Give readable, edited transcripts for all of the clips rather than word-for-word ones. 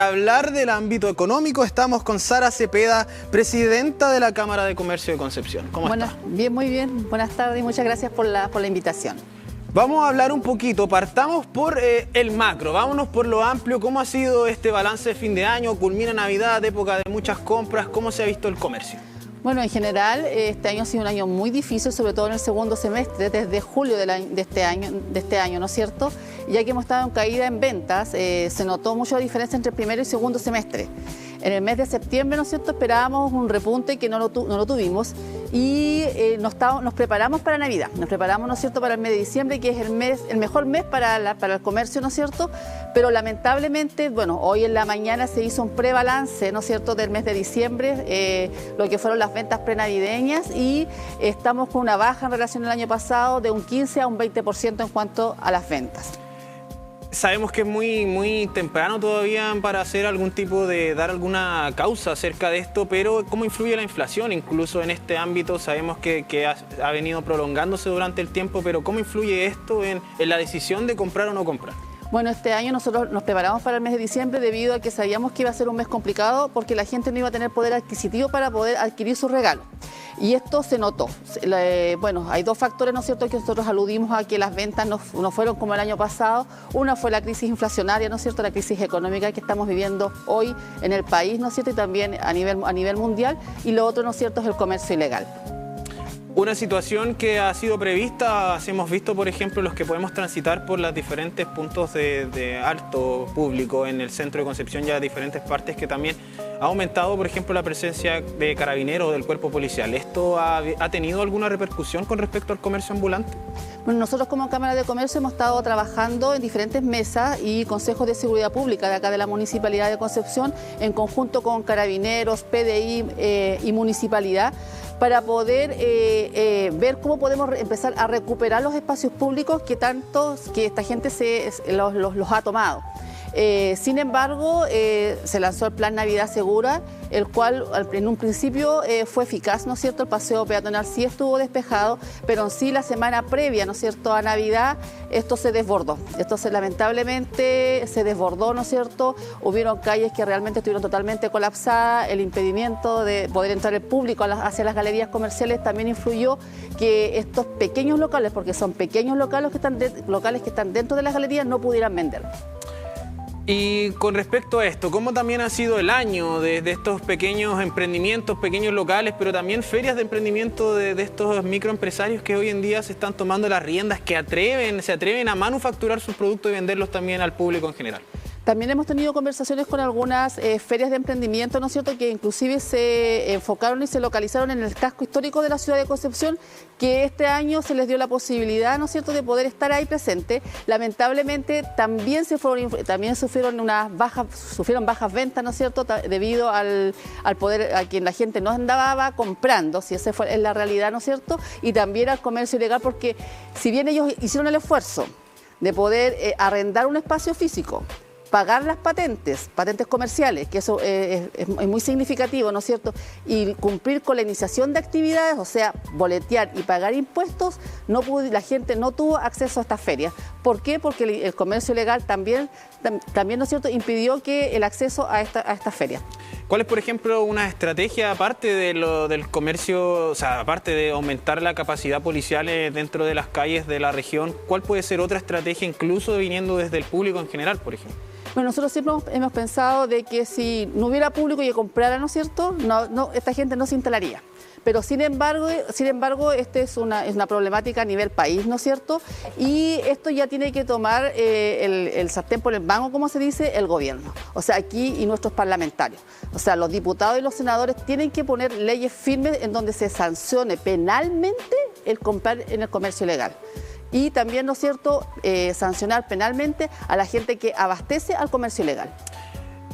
Hablar del ámbito económico, estamos con Sara Cepeda, presidenta de la Cámara de Comercio de Concepción. ¿Cómo está? Bien, muy bien. Buenas tardes y muchas gracias por la invitación. Vamos a hablar un poquito, partamos por el macro, vámonos por lo amplio. ¿Cómo ha sido este balance de fin de año? Culmina Navidad, época de muchas compras. ¿Cómo se ha visto el comercio? Bueno, en general, este año ha sido un año muy difícil, sobre todo en el segundo semestre, desde julio de este año, ¿no es cierto? Ya que hemos estado en caída en ventas, se notó mucha diferencia entre el primero y segundo semestre. En el mes de septiembre, ¿no es cierto?, esperábamos un repunte que no lo tuvimos y nos preparamos para Navidad. Nos preparamos, ¿no es cierto?, para el mes de diciembre, que es el mejor mes para el comercio, ¿no es cierto? Pero lamentablemente, bueno, hoy en la mañana se hizo un prebalance, ¿no es cierto?, del mes de diciembre, lo que fueron las ventas prenavideñas, y estamos con una baja en relación al año pasado de un 15 a un 20% en cuanto a las ventas. Sabemos que es muy temprano todavía para hacer algún tipo de, dar alguna causa acerca de esto, pero ¿cómo influye la inflación incluso en este ámbito? Sabemos que ha venido prolongándose durante el tiempo, pero ¿cómo influye esto en la decisión de comprar o no comprar? Bueno, este año nosotros nos preparamos para el mes de diciembre debido a que sabíamos que iba a ser un mes complicado porque la gente no iba a tener poder adquisitivo para poder adquirir su regalo. Y esto se notó. Bueno, hay dos factores, ¿no es cierto?, que nosotros aludimos a que las ventas no fueron como el año pasado. Una fue la crisis inflacionaria, ¿no es cierto?, la crisis económica que estamos viviendo hoy en el país, ¿no es cierto?, y también a nivel mundial. Y lo otro, ¿no es cierto?, es el comercio ilegal. Una situación que ha sido prevista, hemos visto, por ejemplo, los que podemos transitar por los diferentes puntos de alto público en el centro de Concepción, ya diferentes partes, que también ha aumentado, por ejemplo, la presencia de carabineros del cuerpo policial. ¿Esto ha tenido alguna repercusión con respecto al comercio ambulante? Bueno, nosotros como Cámara de Comercio hemos estado trabajando en diferentes mesas y consejos de seguridad pública de acá de la Municipalidad de Concepción, en conjunto con Carabineros, PDI y Municipalidad, para poder ver cómo podemos empezar a recuperar los espacios públicos que esta gente los ha tomado. Sin embargo, se lanzó el Plan Navidad Segura, el cual en un principio fue eficaz, ¿no es cierto? El paseo peatonal sí estuvo despejado, pero en sí la semana previa, ¿no es cierto?, a Navidad, esto se desbordó. Lamentablemente se desbordó, ¿no es cierto? Hubieron calles que realmente estuvieron totalmente colapsadas, el impedimento de poder entrar el público hacia las galerías comerciales también influyó que estos pequeños locales, porque son pequeños locales que están dentro de las galerías, no pudieran vender. Y con respecto a esto, ¿cómo también ha sido el año de estos pequeños emprendimientos, pequeños locales, pero también ferias de emprendimiento de estos microempresarios que hoy en día se están tomando las riendas, que se atreven a manufacturar sus productos y venderlos también al público en general? También hemos tenido conversaciones con algunas ferias de emprendimiento, ¿no es cierto?, que inclusive se enfocaron y se localizaron en el casco histórico de la ciudad de Concepción, que este año se les dio la posibilidad, ¿no es cierto?, de poder estar ahí presente. Lamentablemente también sufrieron bajas ventas, ¿no es cierto?, debido al poder a quien la gente no andaba comprando, si esa es la realidad, ¿no es cierto?, y también al comercio ilegal, porque si bien ellos hicieron el esfuerzo de poder arrendar un espacio físico, pagar las patentes comerciales, que eso es muy significativo, ¿no es cierto?, y cumplir con la iniciación de actividades, o sea, boletear y pagar impuestos, la gente no tuvo acceso a estas ferias. ¿Por qué? Porque el comercio ilegal también, ¿no es cierto?, impidió que el acceso a estas ferias. ¿Cuál es, por ejemplo, una estrategia, aparte del comercio, o sea, aparte de aumentar la capacidad policial dentro de las calles de la región, cuál puede ser otra estrategia, incluso viniendo desde el público en general, por ejemplo? Bueno, nosotros siempre hemos pensado de que si no hubiera público que comprara, ¿no es cierto?, esta gente no se instalaría. Pero sin embargo, esta es una problemática a nivel país, ¿no es cierto? Y esto ya tiene que tomar el sartén por el mango, como se dice, el gobierno. O sea, aquí y nuestros parlamentarios. O sea, los diputados y los senadores tienen que poner leyes firmes en donde se sancione penalmente el comprar en el comercio ilegal. Y también, ¿no es cierto?, sancionar penalmente a la gente que abastece al comercio ilegal.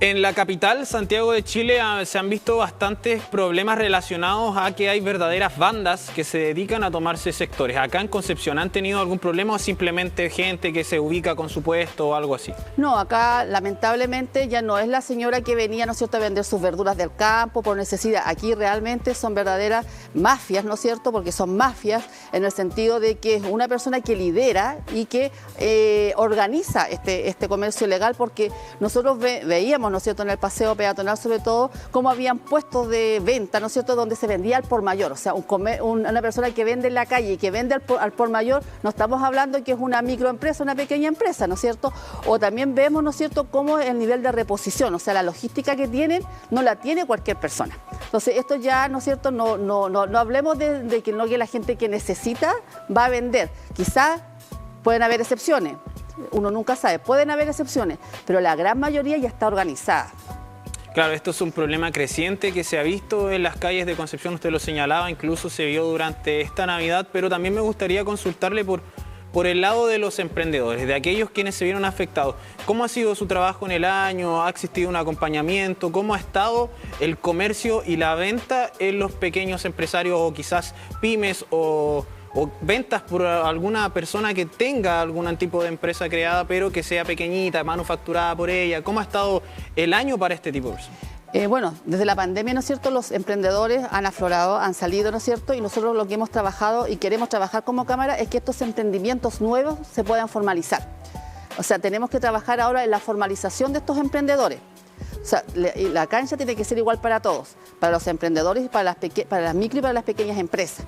En la capital, Santiago de Chile, se han visto bastantes problemas relacionados a que hay verdaderas bandas que se dedican a tomarse sectores. ¿Acá en Concepción han tenido algún problema o simplemente gente que se ubica con su puesto o algo así? No, acá lamentablemente ya no es la señora que venía, ¿no es cierto?, a vender sus verduras del campo por necesidad. Aquí realmente son verdaderas mafias, ¿no es cierto?, porque son mafias en el sentido de que es una persona que lidera y que organiza este comercio ilegal, porque nosotros veíamos, ¿no es cierto?, en el paseo peatonal sobre todo, cómo habían puestos de venta, ¿no es cierto?, donde se vendía al por mayor. O sea, una persona que vende en la calle y que vende al por mayor, no estamos hablando que es una microempresa, una pequeña empresa, ¿no es cierto? O también vemos, ¿no es cierto?, cómo el nivel de reposición, o sea, la logística que tienen, no la tiene cualquier persona. Entonces, esto ya, ¿no es cierto?, no hablemos de que no que la gente que necesita va a vender. Quizás pueden haber excepciones, uno nunca sabe, pueden haber excepciones, pero la gran mayoría ya está organizada. Claro, esto es un problema creciente que se ha visto en las calles de Concepción, usted lo señalaba, incluso se vio durante esta Navidad, pero también me gustaría consultarle por el lado de los emprendedores, de aquellos quienes se vieron afectados. ¿Cómo ha sido su trabajo en el año? ¿Ha existido un acompañamiento? ¿Cómo ha estado el comercio y la venta en los pequeños empresarios o quizás pymes o ventas por alguna persona que tenga algún tipo de empresa creada pero que sea pequeñita, manufacturada por ella? ¿Cómo ha estado el año para este tipo de personas? Bueno, desde la pandemia, ¿no es cierto?, los emprendedores han aflorado, han salido, ¿no es cierto?, y nosotros lo que hemos trabajado y queremos trabajar como Cámara es que estos emprendimientos nuevos se puedan formalizar. O sea, tenemos que trabajar ahora en la formalización de estos emprendedores. O sea, la cancha tiene que ser igual para todos, para los emprendedores, para las micro y para las pequeñas empresas.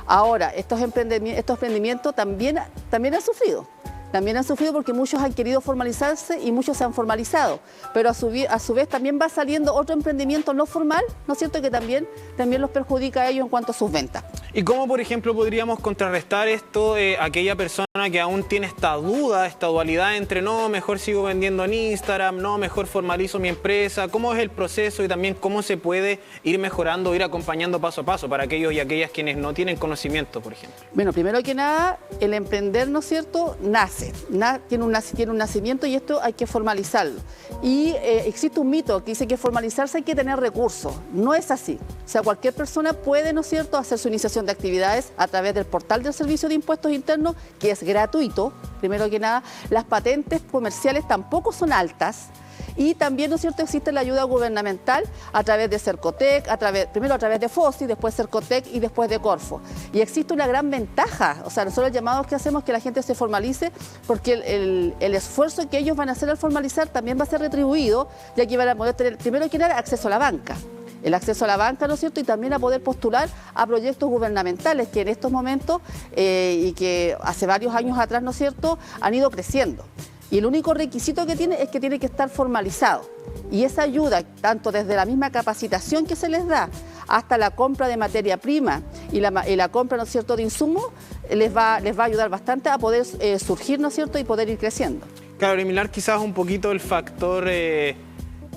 Ahora, estos emprendimientos también han sufrido. También han sufrido porque muchos han querido formalizarse y muchos se han formalizado. Pero a su vez también va saliendo otro emprendimiento no formal, ¿no es cierto?, que también los perjudica a ellos en cuanto a sus ventas. ¿Y cómo, por ejemplo, podríamos contrarrestar esto aquella persona que aún tiene esta duda, esta dualidad entre no, mejor sigo vendiendo en Instagram, no, mejor formalizo mi empresa? ¿Cómo es el proceso y también cómo se puede ir mejorando, ir acompañando paso a paso para aquellos y aquellas quienes no tienen conocimiento, por ejemplo? Bueno, primero que nada, el emprender, ¿no es cierto?, nace. Tiene un nacimiento y esto hay que formalizarlo. Y existe un mito que dice que formalizarse hay que tener recursos. No es así. O sea, cualquier persona puede, ¿no es cierto?, hacer su iniciación de actividades a través del portal del Servicio de Impuestos Internos, que es gratuito, primero que nada. Las patentes comerciales tampoco son altas. Y también, ¿no es cierto?, existe la ayuda gubernamental a través de Cercotec, primero a través de FOSI, después Cercotec y después de Corfo. Y existe una gran ventaja, o sea, nosotros el llamado que hacemos es que la gente se formalice porque el esfuerzo que ellos van a hacer al formalizar también va a ser retribuido, ya que van a poder tener, primero que nada, acceso a la banca. El acceso a la banca, ¿no es cierto?, y también a poder postular a proyectos gubernamentales que en estos momentos y que hace varios años atrás, ¿no es cierto?, han ido creciendo. Y el único requisito que tiene es que tiene que estar formalizado. Y esa ayuda, tanto desde la misma capacitación que se les da, hasta la compra de materia prima y la compra, ¿no es cierto?, de insumos, les va a ayudar bastante a poder surgir, ¿no es cierto?, y poder ir creciendo. Claro, eliminar quizás un poquito el factor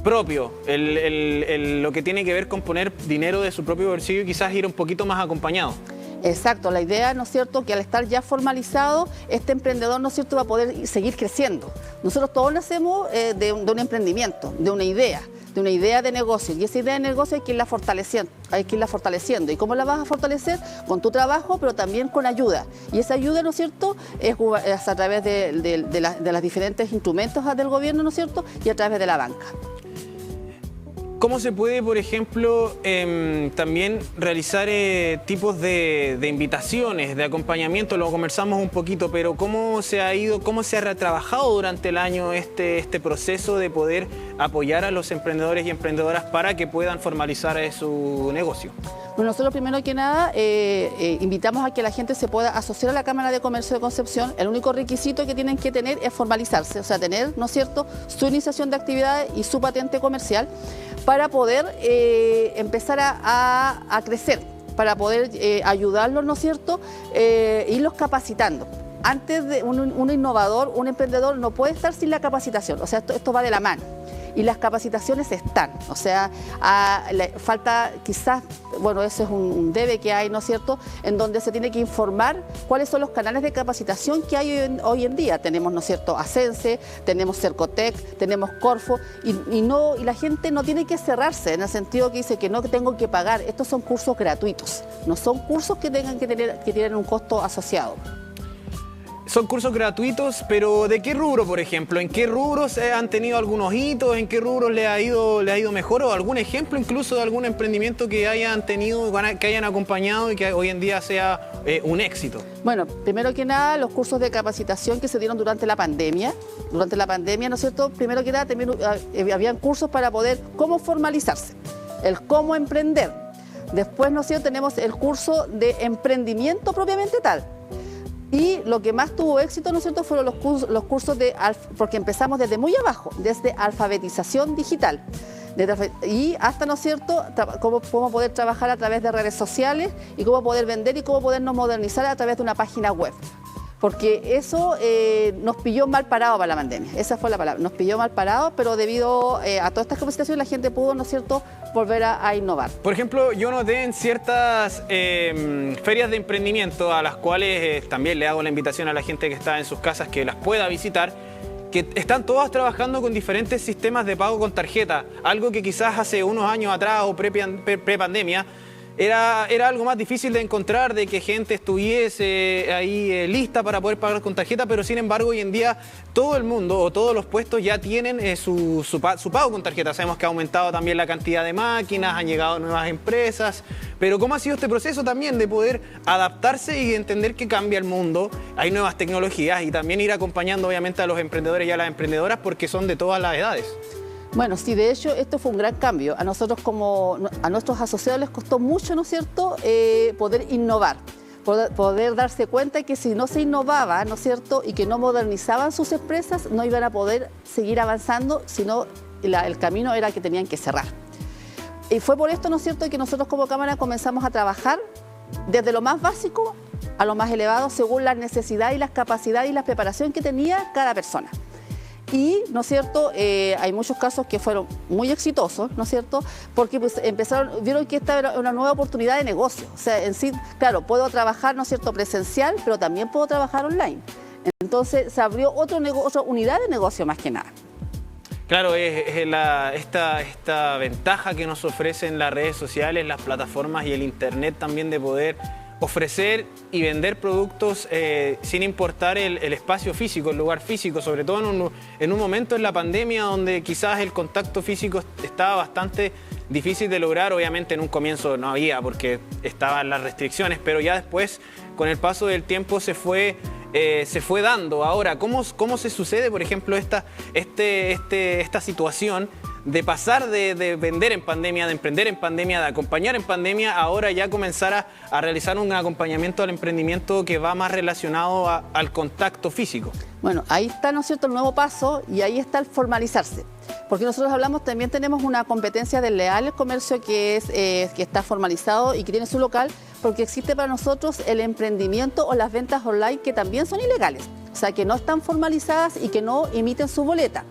propio, lo que tiene que ver con poner dinero de su propio bolsillo y quizás ir un poquito más acompañado. Exacto, la idea, ¿no es cierto?, que al estar ya formalizado, este emprendedor, ¿no es cierto?, va a poder seguir creciendo. Nosotros todos nacemos de un emprendimiento, de una idea de negocio, y esa idea de negocio hay que irla fortaleciendo. ¿Y cómo la vas a fortalecer? Con tu trabajo, pero también con ayuda. Y esa ayuda, ¿no es cierto?, es a través de los diferentes instrumentos del gobierno, ¿no es cierto?, y a través de la banca. ¿Cómo se puede, por ejemplo, también realizar tipos de invitaciones, de acompañamiento? Lo conversamos un poquito, pero ¿cómo se ha retrabajado durante el año este proceso de poder apoyar a los emprendedores y emprendedoras para que puedan formalizar su negocio? Bueno, nosotros primero que nada invitamos a que la gente se pueda asociar a la Cámara de Comercio de Concepción. El único requisito que tienen que tener es formalizarse, o sea, tener, ¿no es cierto?, su iniciación de actividades y su patente comercial para poder empezar a crecer, para poder ayudarlos, ¿no es cierto?, irlos capacitando. Antes de un innovador, un emprendedor no puede estar sin la capacitación, o sea, esto va de la mano. Y las capacitaciones están, o sea, falta quizás, bueno, ese es un debe que hay, ¿no es cierto?, en donde se tiene que informar cuáles son los canales de capacitación que hay hoy en día. Tenemos, ¿no es cierto?, Asense, tenemos Cercotec, tenemos Corfo, y la gente no tiene que cerrarse en el sentido que dice que no tengo que pagar. Estos son cursos gratuitos, no son cursos que tengan que tener un costo asociado. Son cursos gratuitos, pero ¿de qué rubro, por ejemplo? ¿En qué rubros han tenido algunos hitos? ¿En qué rubros le ha ido mejor? ¿O algún ejemplo incluso de algún emprendimiento que hayan tenido, que hayan acompañado y que hoy en día sea un éxito? Bueno, primero que nada, los cursos de capacitación que se dieron durante la pandemia. Durante la pandemia, ¿no es cierto? Primero que nada, también habían cursos para poder cómo formalizarse, el cómo emprender. Después, ¿no es cierto?, tenemos el curso de emprendimiento propiamente tal. Y lo que más tuvo éxito, ¿no es cierto?, fueron los cursos porque empezamos desde muy abajo, desde alfabetización digital. Y hasta, ¿no es cierto?, cómo poder trabajar a través de redes sociales y cómo poder vender y cómo podernos modernizar a través de una página web. Porque eso nos pilló mal parado para la pandemia, esa fue la palabra, nos pilló mal parado, pero debido a todas estas capacitaciones la gente pudo, ¿no es cierto?, volver a innovar. Por ejemplo, yo noté en ciertas ferias de emprendimiento, a las cuales también le hago la invitación a la gente que está en sus casas que las pueda visitar, que están todas trabajando con diferentes sistemas de pago con tarjeta, algo que quizás hace unos años atrás o pre-pandemia era algo más difícil de encontrar, de que gente estuviese ahí lista para poder pagar con tarjeta, pero sin embargo hoy en día todo el mundo o todos los puestos ya tienen su pago con tarjeta. Sabemos que ha aumentado también la cantidad de máquinas, han llegado nuevas empresas, pero ¿cómo ha sido este proceso también de poder adaptarse y entender que cambia el mundo? Hay nuevas tecnologías y también ir acompañando obviamente a los emprendedores y a las emprendedoras porque son de todas las edades. Bueno, sí, de hecho, esto fue un gran cambio. A nosotros, a nuestros asociados les costó mucho, ¿no es cierto?, poder innovar, poder darse cuenta que si no se innovaba, ¿no es cierto?, y que no modernizaban sus empresas, no iban a poder seguir avanzando, sino el camino era que tenían que cerrar. Y fue por esto, ¿no es cierto?, que nosotros como Cámara comenzamos a trabajar desde lo más básico a lo más elevado, según las necesidades y las capacidades y la preparación que tenía cada persona. Y, ¿no es cierto?, hay muchos casos que fueron muy exitosos, ¿no es cierto?, porque pues, vieron que esta era una nueva oportunidad de negocio. O sea, en sí, claro, puedo trabajar, ¿no es cierto?, presencial, pero también puedo trabajar online. Entonces, se abrió otra unidad de negocio más que nada. Claro, esta ventaja que nos ofrecen las redes sociales, las plataformas y el internet también de poder ofrecer y vender productos sin importar el espacio físico, el lugar físico, sobre todo en un momento en la pandemia donde quizás el contacto físico estaba bastante difícil de lograr. Obviamente en un comienzo no había porque estaban las restricciones, pero ya después con el paso del tiempo se fue dando. Ahora, ¿cómo se sucede, por ejemplo, esta situación de pasar de vender en pandemia, de emprender en pandemia, de acompañar en pandemia, ahora ya comenzar a realizar un acompañamiento al emprendimiento que va más relacionado al contacto físico? Bueno, ahí está, ¿no es cierto?, el nuevo paso y ahí está el formalizarse. Porque nosotros también tenemos una competencia del leal comercio que está formalizado y que tiene su local, porque existe para nosotros el emprendimiento o las ventas online que también son ilegales, o sea, que no están formalizadas y que no emiten su boleta.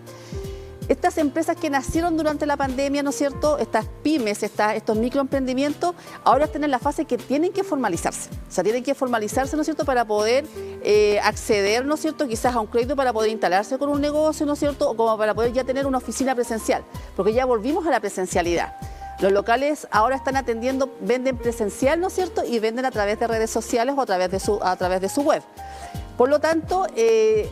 Estas empresas que nacieron durante la pandemia, ¿no es cierto?, estas pymes, estos microemprendimientos, ahora están en la fase que tienen que formalizarse. O sea, tienen que formalizarse, ¿no es cierto?, para poder acceder, ¿no es cierto?, quizás a un crédito para poder instalarse con un negocio, ¿no es cierto?, o como para poder ya tener una oficina presencial, porque ya volvimos a la presencialidad. Los locales ahora están atendiendo, venden presencial, ¿no es cierto?, y venden a través de redes sociales o a través de su web. Por lo tanto,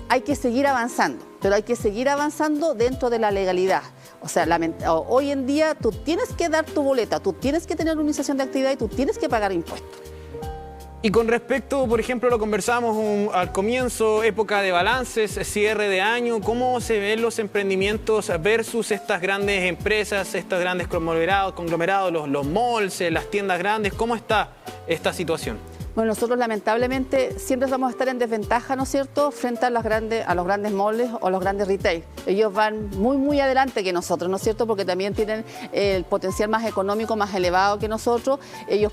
hay que seguir avanzando, pero hay que seguir avanzando dentro de la legalidad. O sea, hoy en día tú tienes que dar tu boleta, tú tienes que tener una iniciación de actividad y tú tienes que pagar impuestos. Y con respecto, por ejemplo, lo conversábamos al comienzo, época de balances, cierre de año, ¿cómo se ven los emprendimientos versus estas grandes empresas, estos grandes conglomerados, los malls, las tiendas grandes? ¿Cómo está esta situación? Bueno, nosotros lamentablemente siempre vamos a estar en desventaja, ¿no es cierto?, frente a los grandes malls o los grandes retail. Ellos van muy adelante que nosotros, ¿no es cierto?, porque también tienen el potencial más económico, más elevado que nosotros. Ellos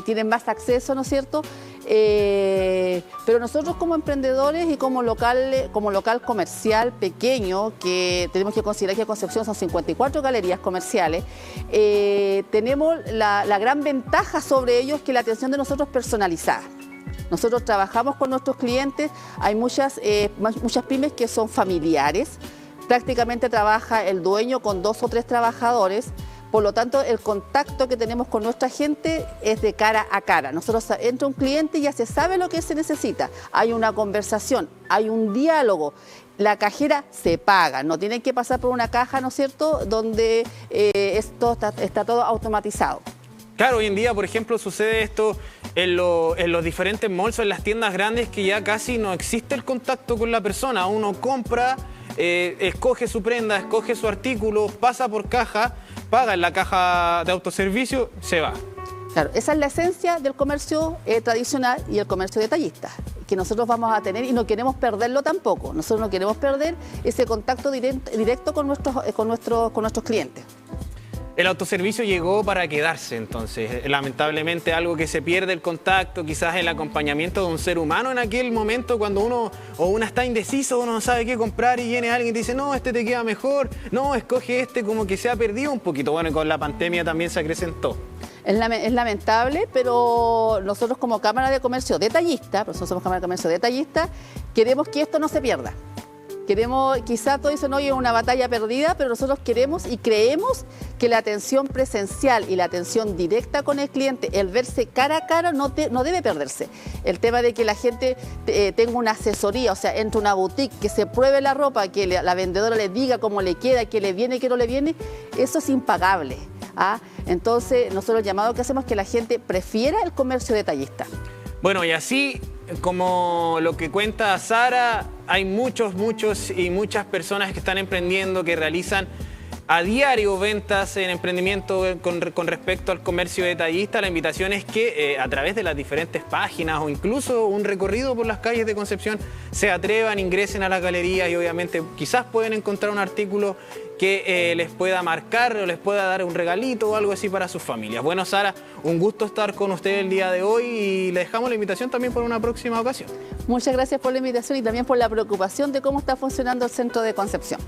tienen más acceso, ¿no es cierto?, pero nosotros como emprendedores y como local comercial pequeño, que tenemos que considerar que Concepción son 54 galerías comerciales, tenemos la gran ventaja sobre ellos que la atención de nosotros es personalizada. Nosotros trabajamos con nuestros clientes, hay muchas pymes que son familiares, prácticamente trabaja el dueño con 2 o 3 trabajadores, Por lo tanto, el contacto que tenemos con nuestra gente es de cara a cara. Nosotros entra un cliente y ya se sabe lo que se necesita. Hay una conversación, hay un diálogo. La cajera se paga, no tienen que pasar por una caja, ¿no es cierto?, donde esto está todo automatizado. Claro, hoy en día, por ejemplo, sucede esto en los diferentes malls o en las tiendas grandes, que ya casi no existe el contacto con la persona. Uno compra, escoge su prenda, escoge su artículo, pasa por caja, paga en la caja de autoservicio, se va. Claro, esa es la esencia del comercio tradicional y el comercio detallista, que nosotros vamos a tener y no queremos perderlo tampoco. Nosotros no queremos perder ese contacto directo con nuestros clientes. El autoservicio llegó para quedarse, entonces, lamentablemente algo que se pierde el contacto, quizás el acompañamiento de un ser humano en aquel momento cuando uno o una está indeciso, uno no sabe qué comprar y viene alguien y te dice, no, este te queda mejor, no, escoge este, como que se ha perdido un poquito. Bueno, y con la pandemia también se acrecentó. Es lamentable, pero nosotros como Cámara de Comercio Detallista, nosotros somos Cámara de Comercio Detallista, queremos que esto no se pierda. Quizás todos dicen, oye, es una batalla perdida, pero nosotros queremos y creemos que la atención presencial y la atención directa con el cliente, el verse cara a cara, no debe perderse. El tema de que la gente tenga una asesoría, o sea, entre una boutique, que se pruebe la ropa, que la vendedora le diga cómo le queda, qué le viene, qué no le viene, eso es impagable. Entonces, nosotros el llamado que hacemos es que la gente prefiera el comercio detallista. Bueno, y así como lo que cuenta Sara, hay muchas personas que están emprendiendo, que realizan a diario ventas en emprendimiento con respecto al comercio detallista. La invitación es que a través de las diferentes páginas o incluso un recorrido por las calles de Concepción se atrevan, ingresen a las galerías y obviamente quizás pueden encontrar un artículo que les pueda marcar o les pueda dar un regalito o algo así para sus familias. Bueno, Sara, un gusto estar con usted el día de hoy y le dejamos la invitación también por una próxima ocasión. Muchas gracias por la invitación y también por la preocupación de cómo está funcionando el centro de Concepción.